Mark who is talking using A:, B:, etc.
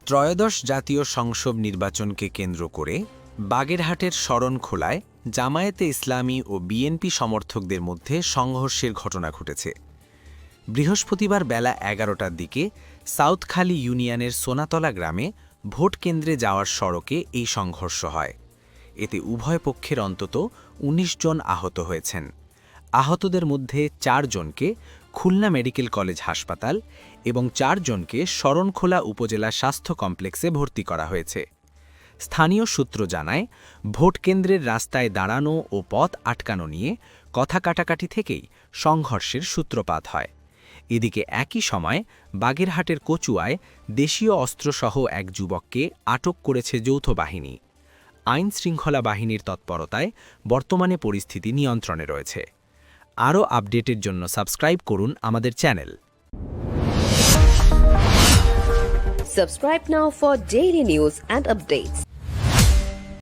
A: ত্রয়োদশ জাতীয় সংসদ নির্বাচনকে কেন্দ্র করে বাগেরহাটের শরণখোলায় জামায়াতে ইসলামী ও বিএনপি সমর্থকদের মধ্যে সংঘর্ষের ঘটনা ঘটেছে। বৃহস্পতিবার বেলা ১১টার দিকে সাউথখালী ইউনিয়নের সোনাতলা গ্রামে ভোট কেন্দ্রে যাওয়ার সড়কে এই সংঘর্ষ হয়। এতে উভয় পক্ষের অন্তত ১৯ জন আহত হয়েছেন। আহতদের মধ্যে ৪ জনকে খুলনা মেডিকেল কলেজ হাসপাতাল এবং ৪ জনকে শরণখোলা উপজেলা স্বাস্থ্য কমপ্লেক্সে ভর্তি করা হয়েছে। স্থানীয় সূত্র জানায়, ভোট কেন্দ্রের রাস্তায় দাঁড়ানো ও পথ আটকানো নিয়ে কথা কাটাকাটি থেকেই সংঘর্ষের সূত্রপাত হয়। এদিকে একই সময় বাগেরহাটের কচুয়ায় দেশীয় অস্ত্রসহ এক যুবককে আটক করেছে যৌথ বাহিনী। আইন-শৃঙ্খলা বাহিনীর তৎপরতায় বর্তমানে পরিস্থিতি নিয়ন্ত্রণে রয়েছে। আরও আপডেটের জন্য সাবস্ক্রাইব করুন আমাদের channel.
B: Subscribe now for daily news and updates.